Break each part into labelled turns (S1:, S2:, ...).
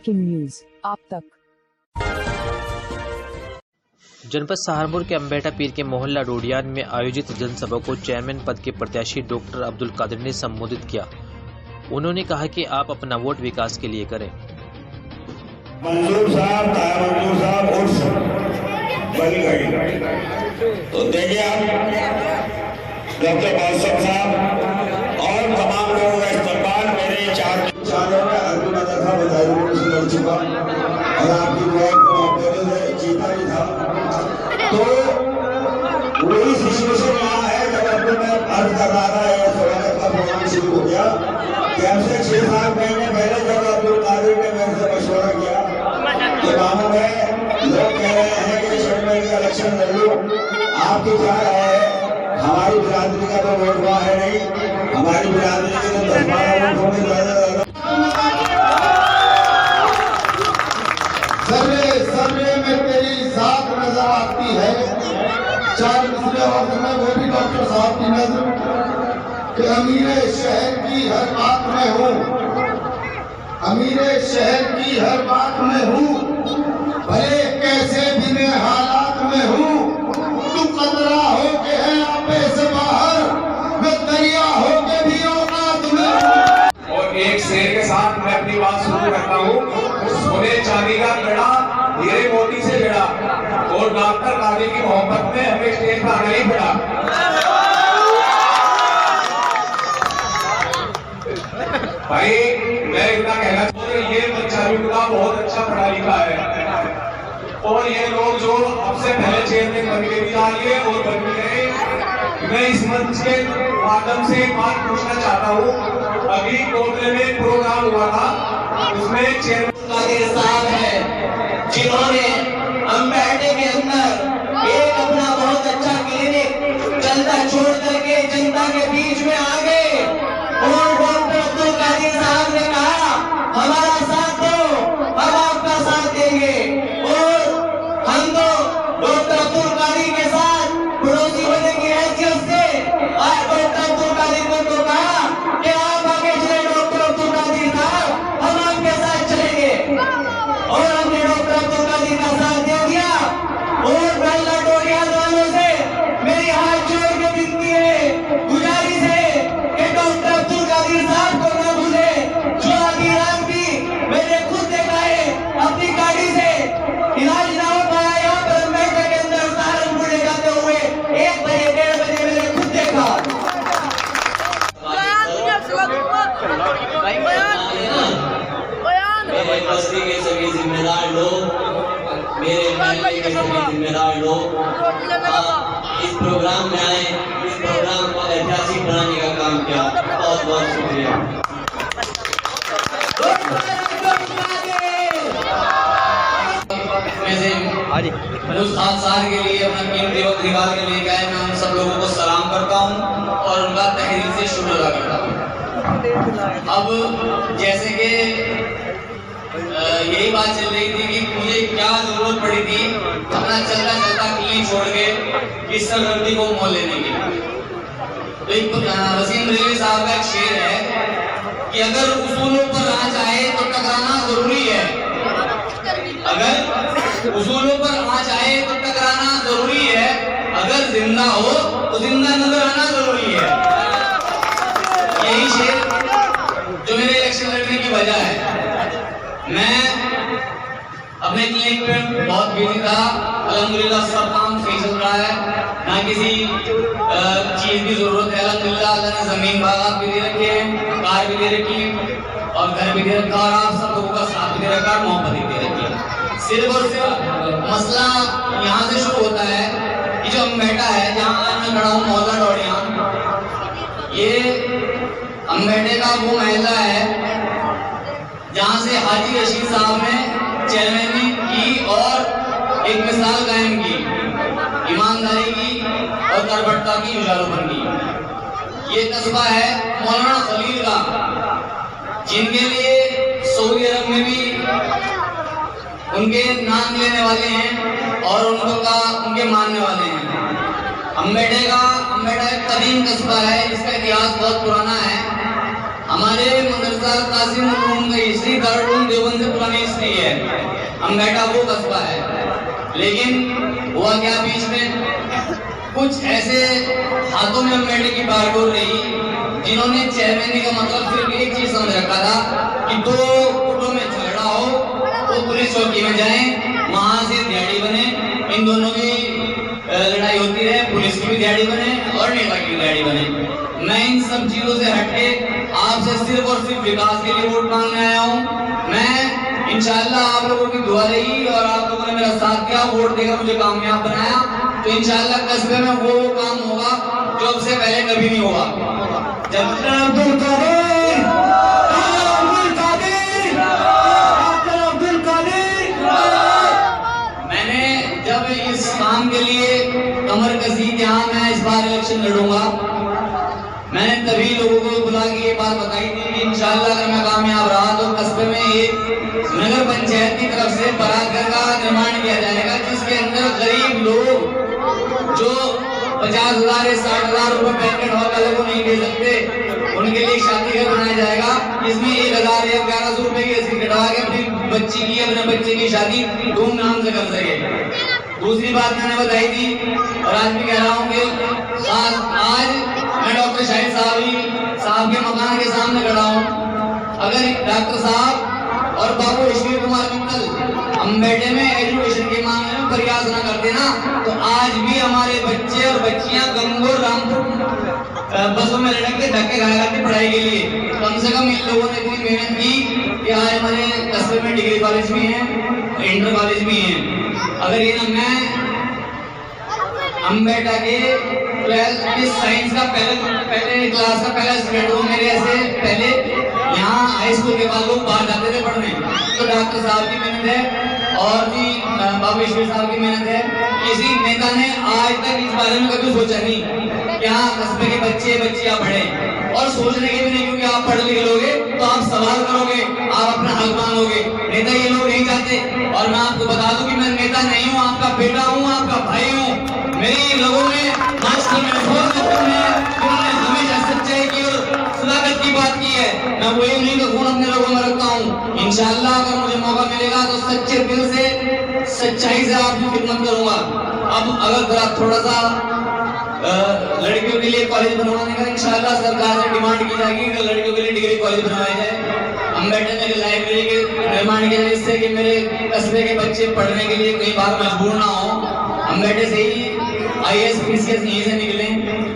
S1: Breaking news आप तक।
S2: जनपद सहारनपुर के अम्बेटा पीर के मोहल्ला डोडियान में आयोजित जनसभा को चेयरमैन पद के प्रत्याशी डॉक्टर अब्दुल कादिर ने संबोधित किया। उन्होंने कहा कि आप अपना वोट विकास के लिए करें।
S3: मंजूर साहब बन गई तो देखिए आप डॉक्टर बादशाह साहब और तमाम लोगों का इस्तेमाल मेरे 4 सालों में अर्जुन था बधाई चुका और आपकी जीता भी था। तो वही सिचुएशन यहाँ है। जब आपको मैं अर्ज कर रहा था ये स्वागत का प्रोग्राम शुरू हो गया कि हमसे 6-7 महीने पहले जब अब्दुल कादिर ने मेरे से मशवरा किया कि मामू है लोग कह रहे हैं कि चेयरमैन का इलेक्शन लड़ लो, आपकी क्या राय है? हमारी बिरादरी का तो वोट वहाँ है नहीं, हमारी बिरादरी के तो 10-12 वोट होंगे ज्यादा। सर्वे में तेरी साथ नजर आती है, 4 पिछले वक्त में वो भी डॉक्टर साहब की नजर कि अमीरे शहर की हर बात में हूँ, अमीरे शहर की हर बात में हूँ, भले कैसे भी मैं हालात में हूँ, तू कतरा हो के है आपे से बाहर, मैं दरिया हो के भी औकात में।
S4: और एक शेर के साथ मैं अपनी बात शुरू करता हूँ। सोने चांदी का कड़ा हीरे मोती से जड़ा और डॉक्टर कादिर की मोहब्बत में हमें स्टेज पर आना ही पड़ा। भाई मैं इतना कहना चाहूँ ये बच्चा भी बहुत अच्छा पढ़ा लिखा है और ये लोग जो सबसे पहले चेयरमैन बन के भी आ रही है और बन भी रहे। मैं इस मंच के माध्यम से एक बात पूछना चाहता हूँ। अभी कोटले में प्रोग्राम हुआ था, उसमें चेयरमैन
S5: कादिर साहब है जिन्होंने अम्बेटे के अंदर एक अपना बहुत अच्छा क्लिनिक चलता छोड़ करके जनता के बीच में आ गए और डॉक्टर अब्दुल कादिर साहब ने कहा हमारा साथ दो, हम आपका साथ देंगे। और हम तो डॉक्टर अब्दुल कादिर के साथ पड़ोसी होने की हैसियत से आज डॉक्टर अब्दुल कादिर को तो कहा कि आप आगे चले डॉक्टर अब्दुल कादिर साहब, हम आपके साथ चलेंगे। और हमने डॉक्टर अब्दुल कादिर का साथ दे दिया। और मोहल्ला डोडियान वालों से मेरी हाथ जोड़ के विनती है, गुजारिश है कि डॉक्टर अब्दुल कादिर साहब को न भूले, जो आधी रात भी मैंने खुद देखा है अपनी गाड़ी से इलाज ना हो पाया यहाँ पर अम्बेडकर के अंदर सहारनपुर ले जाते हुए 1 बजे 1:30 बजे मैंने खुद देखा। मेरे बस्ती के सभी जिम्मेदार लोग, मेरे महल्ले के सभी जिम्मेदार लोग इस प्रोग्राम में आए, इस प्रोग्राम को ऐतिहासिक बनाने का काम किया। बहुत बहुत शुक्रिया। उस खास के लिए अपना कीमती वक्त निकाल के लिए गए, मैं उन सब लोगों को सलाम करता हूँ और उनका तहे दिल से शुक्र अदा करता हूँ। अब जैसे कि यही बात चल रही थी कि मुझे क्या जरूरत पड़ी थी अपना चलता क्लिनिक छोड़ के इस सरगर्दी को मोल लेने की। तो एक वसीम रेलवे साहब का एक शेर है कि अगर उसूलों पर आँच आए तो टकराना जरूरी है, अगर उसूलों पर आँच आए तो टकराना जरूरी है, अगर जिंदा हो तो जिंदा नजर आना जरूरी है। यही शेर जो मेरे इलेक्शन लड़ने की वजह है। मैं अपने क्लिनिक पे बहुत बिजी था, अल्हम्दुलिल्लाह सब काम सही चल रहा है, ना किसी चीज की जरूरत है। अल्हम्दुलिल्लाह अल्लाह ने जमीन बागात भी दे रखी है, कार भी दे रखी और घर भी दे रखा और आप सब लोगों का साथ भी दे रखा और मोहब्बत भी दे रखी है। सिर्फ और सिर्फ मसला यहाँ से शुरू होता है कि जो अम्बेटा है जहाँ मैं खड़ा हूँ मोहल्ला डोडियान, ये अम्बेटे का वो महल्ला है जहाँ से हाजी रशीद साहब ने चेयरमैनी की और एक मिसाल कायम की, ईमानदारी की और करबट्टा की उजालोपन की। ये कस्बा है मौलाना खलील का, जिनके लिए सऊदी अरब में भी उनके नाम लेने वाले हैं और उनके मानने वाले हैं। अम्बेटा एक कदीम कस्बा है, इसका इतिहास बहुत पुराना है। हमारे मदरसा कासिम उलूम का हिस्ट्री दारुल देवबंद से पुरानी हिस्ट्री है, अम्बेटा वो कस्बा है। लेकिन हुआ क्या, बीच में कुछ ऐसे हाथों में अम्बेटे की बागडोर रही जिन्होंने चेयरमैन का मतलब सिर्फ एक चीज समझ रखा था कि दो गुटों में झगड़ा हो तो पुलिस चौकी में जाएं, वहां से दिहाड़ी बने, इन दोनों की लड़ाई होती रहे, पुलिस की भी दिहाड़ी बने और नेता की भी दिहाड़ी बने। मैं इन सब चीजों से हटके आपसे सिर्फ और सिर्फ विकास के लिए वोट मांगने आया हूँ। मैं इंशाअल्लाह आप लोगों की दुआ रही और आप लोगों ने मेरा साथ दिया, वोट देकर मुझे कामयाब बनाया, तो इंशाअल्लाह कस्बे में वो काम होगा जो अब से पहले कभी नहीं हुआ। मैंने जब इस काम के लिए कमर कसी कि हाँ मैं इस बार इलेक्शन लड़ूंगा, मैंने तभी लोगों को बुला के ये बात बताई थी कि इंशाअल्लाह अगर मैं कामयाब रहा तो कस्बे में एक नगर पंचायत की तरफ से बारात घर का निर्माण किया जाएगा, जिसके अंदर गरीब लोग जो 50,000 या 60,000 रुपए बैंकेट हॉल वाले को नहीं दे सकते, उनके लिए शादी घर बनाया जाएगा, जिसमें 1,000 या 1,100 रुपए की रसीद कटवा के अपने बच्चे की शादी धूमधाम से कर सके। दूसरी बात मैंने बताई थी और आज भी कह रहा हूँ कि आज मैं डॉक्टर शाहिद साहब के मकान के सामने खड़ा हूँ। अगर डॉक्टर साहब और बाबू ईश्वर कुमार मित्तल अम्बेटे में एजुकेशन के मामले में प्रयास न करते ना, तो आज भी हमारे बच्चे और बच्चियां गंगोर रामपुर बसों में लटक के धक्के खाया करते पढ़ाई के लिए। कम से कम इन लोगों ने इतनी मेहनत की कि आज हमारे कस्बे में डिग्री कॉलेज भी है, इंटर कॉलेज भी है। अगर ये ना मैं अम्बेटा के 12th साइंस का पहले क्लास का पहला स्टूडेंट हूँ, मेरे ऐसे पहले यहाँ हाई स्कूल के बाद लोग बाहर जाते थे पढ़ने, तो डॉक्टर साहब की मेहनत है और जी बाबू ईश्वर साहब की मेहनत है। किसी नेता ने आज तक इस बारे में कभी सोचा नहीं कि यहाँ कस्बे के बच्चे बच्चियां पढ़े, और सोचने के भी नहीं, क्योंकि आप पढ़ लिख लोगे तो आप सवाल करोगे, आप अपना हक मांगोगे। नेता ये लोग नहीं चाहते। और मैं आपको बता दूं कि मैं नेता नहीं हूँ, आपका बेटा हूँ, आपका भाई हूँ। मेरे लोगों ने हमेशा सच्चाई की और सदाकत की बात की है, मैं वही उन्हीं का खून अपने लोगों में रखता हूँ। इंशाअल्लाह अगर मुझे मौका मिलेगा तो सच्चे दिल से सच्चाई से आपकी खिदमत करूंगा। अब अगर थोड़ा सा लड़कियों के लिए कॉलेज बनवाने का इंशाअल्लाह सरकार से डिमांड की जाएगी कि लड़कियों के लिए डिग्री कॉलेज बनवाया जाए। अम्बेडकर में लाइब्रेरी के निर्माण किया जाए, जिससे कि मेरे कस्बे के बच्चे पढ़ने के लिए कहीं बाहर मजबूर ना हो। अम्बेडकर से ही IAS PCS यहीं से निकले।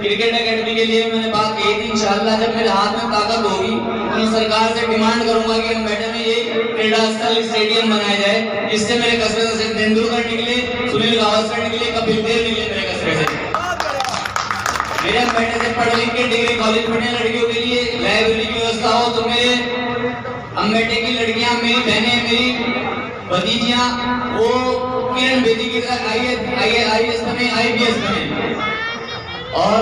S5: क्रिकेट एकेडमी के लिए मैंने बात कही थी, इंशाअल्लाह जब मेरे हाथ में ताकत होगी तो मैं सरकार से डिमांड करूंगा कि अम्बेडकर में ये क्रीड़ा स्थल स्टेडियम बनाया जाए, जिससे मेरे कस्बे से तेंदुलकर निकले, सुनील गावस्कर निकले, कपिल देव निकले मेरे कस्बे से। मेरे अम्बेडकर से पढ़ लिख के डिग्री कॉलेज पढ़ने लड़कियों के लिए लाइब्रेरी की व्यवस्था हो, तो मेरे अम्बेडकर की लड़कियां, मेरी बहनें, मेरी भतीजियां वो किरण बेदी की तरह IAS बने, IPS बने। और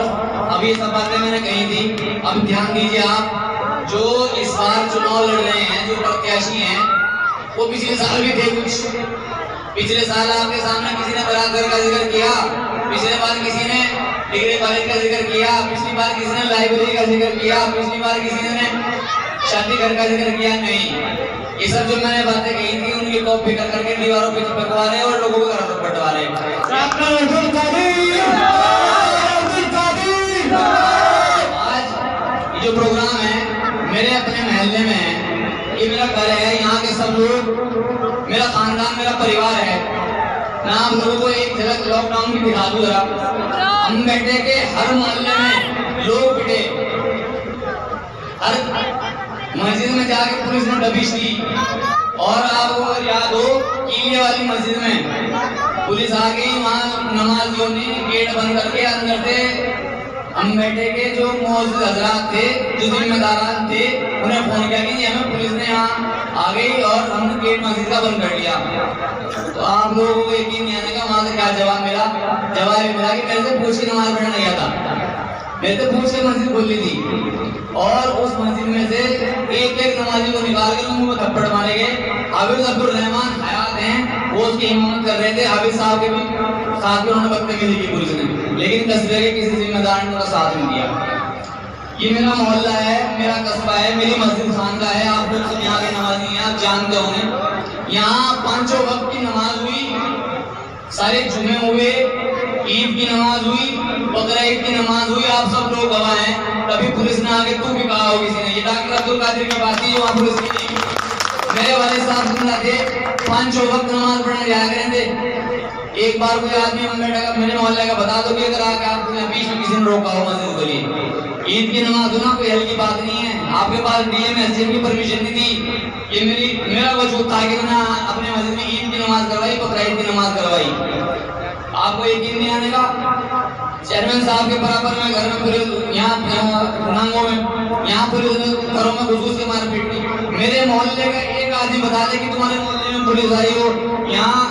S5: अब ये सब बातें मैंने कही थी। अब ध्यान दीजिए, आप जो इस बार चुनाव लड़ रहे हैं, जो प्रत्याशी हैं, वो पिछले साल भी थे कुछ। पिछले साल आपके सामने किसी ने बारात घर का जिक्र किया, पिछले बार किसी ने डिग्री कॉलेज का जिक्र किया, पिछली बार किसी ने लाइब्रेरी का जिक्र किया, पिछली बार किसी ने शादी घर का जिक्र किया। नहीं, ये सब जो मैंने बातें कही थी उनकी कॉपी कर करके दीवारों पे चिपकवा रहे और लोगों को घर पर बंटवा रहे। आज ये जो प्रोग्राम है मेरे अपने महल्ले में है, ये मेरा घर है, यहाँ के सब लोग मेरा खानदान, मेरा परिवार है। मैं आप लोगों को एक झलक लॉकडाउन की दिखा दूं जरा। अम्बेडकर के हर मोहल्ले में लोग पिटे, हर मस्जिद में जाके पुलिस ने दबिश दी। और आपको अगर याद हो, कीले वाली मस्जिद में पुलिस आ गई, वहाँ नमाजियों ने गेट बंद करके अंदर से अम्बेडकर के जो मौजूद हजरात थे, जो जिम्मेदारान थे, उन्हें फोन किया कि हमें पुलिस ने यहाँ आ गई और हमने गेट मस्जिद का बंद कर दिया। तो आप लोगों को यकीन नहीं आने का वहां से क्या जवाब मिला? जवाब मिला कि मेरे से पूछ के नमाज पढ़ना नहीं आता, मेरे से पूछ के मस्जिद खोली थी। और उस मस्जिद में से एक एक नमाजी को निकाल के मुंह में थप्पड़ मारे गए। हाफिज अब्दुल रहमान हयात हैं, वो उसकी इमामत कर रहे थे। हाफिज साहब के भी साथ में उन्होंने बदतमीजी की पुलिस ने, लेकिन कस्बे के किसी जिम्मेदार ने उनका साथ नहीं दिया। ये मेरा मोहल्ला है, मेरा कस्बा है, मेरी मस्जिद खानका है। आप लोग सब यहाँ के नमाजी हैं, आप जानते होंगे। यहाँ पांचों वक्त की नमाज हुई, सारे जुमे हुए, ईद की नमाज हुई, बकरा ईद की नमाज हुई। आप सब लोग गवाह हैं। कभी पुलिस ने आके तू भी कहा हो किसी ने, ये डॉक्टर अब्दुल कादिर की बात थी जो वहाँ पुलिस की नहीं। मेरे वाले साहब जिंदा थे, पांचों वक्त नमाज पढ़ने जाया करें थे। एक बार कोई आदमी मेरे मोहल्ले का बता दो कि अगर आके आपको बीच में किसी ने रोका हो मस्जिद के लिए, ईद की नमाज होना कोई हल्की बात नहीं है। आपके पास डीएम एसडीएम की परमिशन नहीं थी। ये मेरा वजूद था कि मैंने अपने मस्जिद में ईद की नमाज करवाई, बकरा ईद की नमाज करवाई। आपको यकीन नहीं आने का, चेयरमैन साहब के बराबर में घर में पुलिस, यहाँ नांगों में, यहाँ पुलिस घरों में घुसूस के मार पीट की। मेरे मोहल्ले का एक आदमी बता दे कि तुम्हारे मोहल्ले में पुलिस आई हो। यहाँ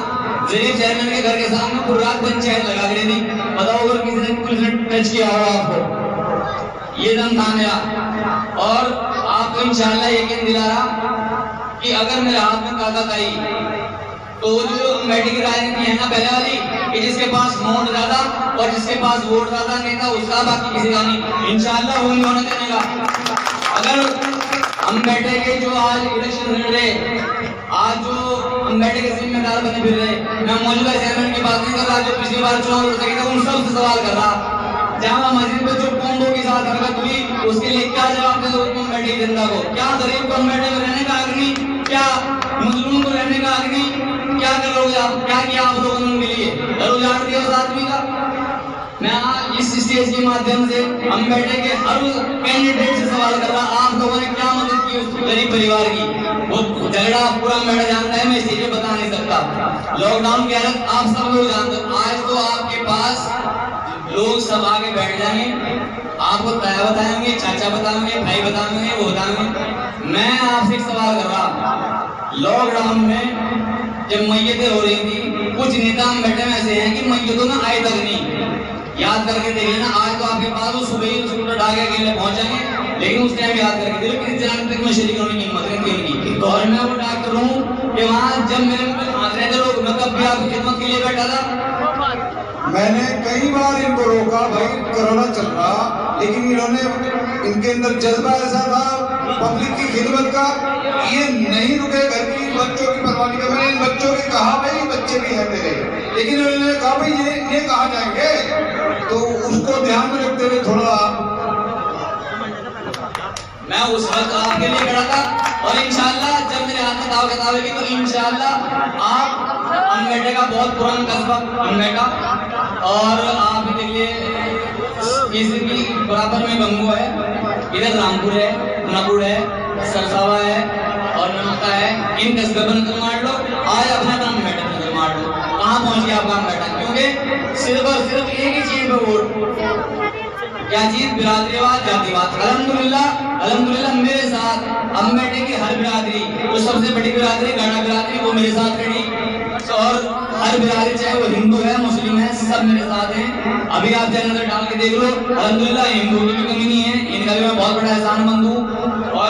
S5: जरीब चेयरमैन के घर के सामने पूरी रात पंचायत लगा दी थी। बताओ अगर किसी ने पुलिस ने टच किया हो आपको, ये दम था मेरा। और आपको इंशाल्लाह यकीन दिला रहा कि अगर मेरे हाथ में ताकत आई तो जो कमेटी की राजनीति है ना पहले वाली, कि जिसके पास नोट ज्यादा और जिसके पास वोट ज्यादा नेता उसका, बाकी किसी का नहीं। इंशाल्लाह वो नहीं होने देने का। अगर हम बैठे के जो आज इलेक्शन लड़ रहे, आज जो हम बैठे के जिम्मेदार बने फिर रहे, मैं मौजूदा चेयरमैन की बात नहीं कर रहा जो पिछली बार चुनाव लड़ सके थे, उन सबसे सवाल कर रहा। जहाँ मस्जिद में जो कोम्बो के साथ हरकत हुई उसके लिए क्या जवाब दे दो कमेटी जनता को? क्या गरीब को कमेटी में रहने का हक नहीं? क्या मजलूम को रहने का हक नहीं? क्या करोगे आप? क्या किया आप लोगों ने उनके लिए? घर उजाड़ दिया उस आदमी का। मैं आज इस स्टेज के माध्यम से हम बैठे के हर कैंडिडेट से सवाल कर रहा, आप लोगों ने क्या मदद की उस गरीब परिवार की? वो झगड़ा पूरा मेरा जानता है, मैं इसीलिए बता नहीं सकता। लॉकडाउन की हालत आप सब लोग जानते हो। आज तो आपके पास लोग सब आगे बैठ जाएंगे, आपको ताया बताएंगे, चाचा बताएंगे, भाई बताएंगे, वो बताएंगे। मैं आपसे एक सवाल कर रहा, लॉकडाउन में जब मैयतें हो रही थी, कुछ नेता हम बैठे में ऐसे हैं कि मैयतों में आए तक नहीं। याद करके देखिए ना, आज तो आपके पास वो सुबह ही स्कूटर ढाके अकेले पहुंच जाएंगे, लेकिन उस टाइम याद करके देखिए किसी जनाने तक में शरीक होने की हिम्मत नहीं थी उनकी। और मैं वो डॉक्टर हूँ कि वहाँ जब मेरे आंकड़े थे लोग, मैं कब भी आपकी खिदमत के लिए बैठा था।
S1: मैंने कई बार इनको रोका, भाई कोरोना चल रहा, लेकिन इन्होंने, इनके अंदर जज्बा ऐसा था पब्लिक की खिदमत का, ये नहीं रुके घर की बच्चों की परवाह नहीं। मैंने इन बच्चों के कहा भाई बच्चे भी हैं मेरे, लेकिन उन्होंने कहा भाई ये कहाँ जाएंगे, तो उसको ध्यान में रखते हुए थोड़ा
S5: मैं उस वक्त आपके लिए खड़ा था। और इंशाल्लाह जब मेरे हाथ में दावत आवेगी तो इंशाल्लाह आप अम्बेडे का बहुत पुराना कस्बा अम्बेडा, और आप देखिए इसकी बराबर में गंगू है, इधर रामपुर है, नपुर है, सरसावा है और नमका है। इन कस्बे पर नजर मार लो, आज अपना नाम अम्बेडा नजर मार लो, कहाँ पहुंच गया आपका अम्बेडा? क्योंकि सिर्फ और सिर्फ एक ही चीज पे वोट, क्या चीज? बिरादरीवाद, जातिवाद। अल्हम्दुलिल्लाह मेरे साथ अम्बेडे की हर बिरादरी, जो सबसे बड़ी बिरादरी गाड़ा बिरादरी, वो मेरे साथ खड़ी। और हर बिरादरी चाहे वो हिंदू है, मुस्लिम है, सब मेरे साथ हैं। अभी आप जरा नजर डाल के देख लो, अल्हम्दुलिल्लाह हिंदू की भी कमी नहीं है, इनका भी मैं बहुत बड़ा एहसानमंद हूँ। और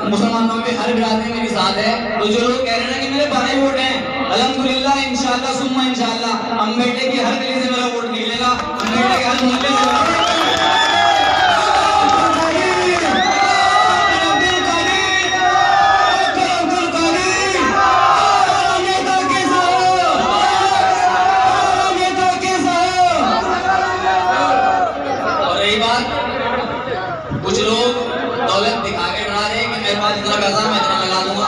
S5: मुसलमानों में हर बिरादरी मेरे साथ है। तो जो लोग कह रहे हैं ना कि मेरे बारे वोट हैं, अल्हम्दुलिल्लाह इंशाअल्लाह सुम्मा इंशाअल्लाह अम्बेडे की हर गली से मेरा वोट निकलेगा, अम्बेडे के हर मोहल्ले से। कुछ लोग दौलत दिखा के डरा रहे कि मेरे पास इतना पैसा मैं इतना लगा दूंगा।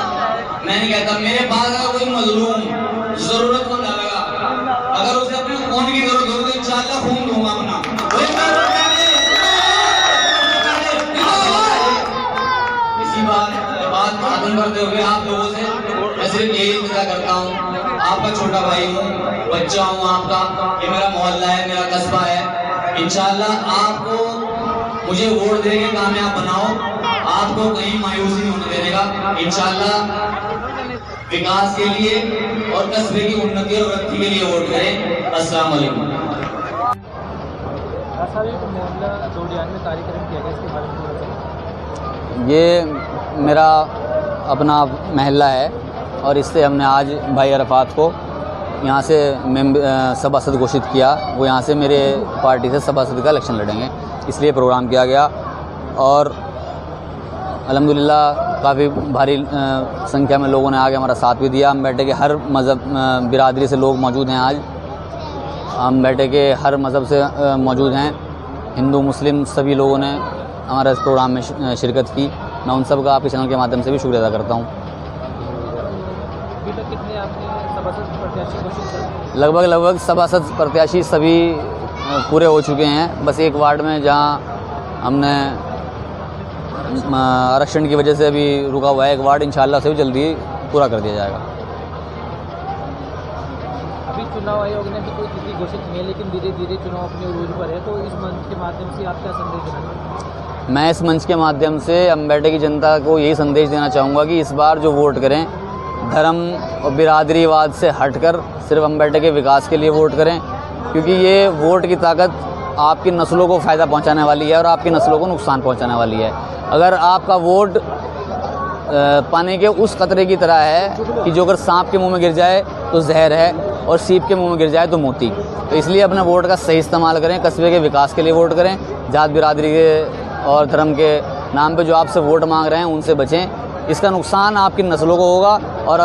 S5: मैं नहीं कहता, मेरे पास अगर कोई मजलूम जरूरतमंद आएगा, अगर उसे अपने खून की जरूरत हो तो इंशाअल्लाह खून दूंगा अपना। इसी बात खत्म करते हुए आप लोगों से मैं सिर्फ यही इंतजार करता हूँ, आपका छोटा भाई हूँ, बच्चा हूँ आपका, ये मेरा मोहल्ला है, मेरा कस्बा है। इंशाअल्लाह आपको मुझे वोट दे के कामयाब बनाओ, आपको कहीं मायूसी नहीं होने देने का। इंशाअल्लाह विकास के लिए और कस्बे की उन्नति और वृद्धि के लिए वोट करें। अस्सलाम वालेकुम।
S6: ये मेरा अपना महल्ला है और इससे हमने आज भाई अरफात को यहाँ से सभासद घोषित किया। वो यहाँ से मेरे पार्टी से सभासद का इलेक्शन लड़ेंगे, इसलिए प्रोग्राम किया गया। और अल्हम्दुलिल्लाह काफ़ी भारी संख्या में लोगों ने आके हमारा साथ भी दिया। अम्बेटे के हर मज़हब बिरादरी से लोग मौजूद हैं। आज अम्बेटे के हर मज़हब से मौजूद हैं। हिंदू मुस्लिम सभी लोगों ने हमारे इस प्रोग्राम में शिरकत की। मैं उन सब का आपके चैनल के माध्यम से भी शुक्रिया अदा करता हूँ। लगभग सभासद प्रत्याशी सभी पूरे हो चुके हैं। बस एक वार्ड में जहाँ हमने आरक्षण की वजह से अभी रुका हुआ है एक वार्ड, इंशाल्लाह से भी जल्दी पूरा कर दिया जाएगा।
S7: अभी चुनाव आयोग ने भी कोई तिथि घोषित नहीं है, लेकिन धीरे धीरे चुनाव अपने उरूज पर है, तो इस मंच के माध्यम से आप क्या संदेश देना चाहेंगे?
S6: मैं इस मंच के माध्यम से अम्बेटे की जनता को यही संदेश देना चाहूँगा कि इस बार जो वोट करें धर्म और बिरादरीवाद से हटकर सिर्फ अम्बेटे के विकास के लिए वोट करें, क्योंकि ये वोट की ताकत आपकी नस्लों को फ़ायदा पहुंचाने वाली है और आपकी नस्लों को नुकसान पहुंचाने वाली है। अगर आपका वोट पानी के उस कतरे की तरह है कि जो अगर सांप के मुंह में गिर जाए तो जहर है और सीप के मुंह में गिर जाए तो मोती, तो इसलिए अपने वोट का सही इस्तेमाल करें। कस्बे के विकास के लिए वोट करें। जात बिरादरी के और धर्म के नाम पे जो आपसे वोट मांग रहे हैं उनसे बचें। इसका नुकसान आपकी नस्लों को होगा और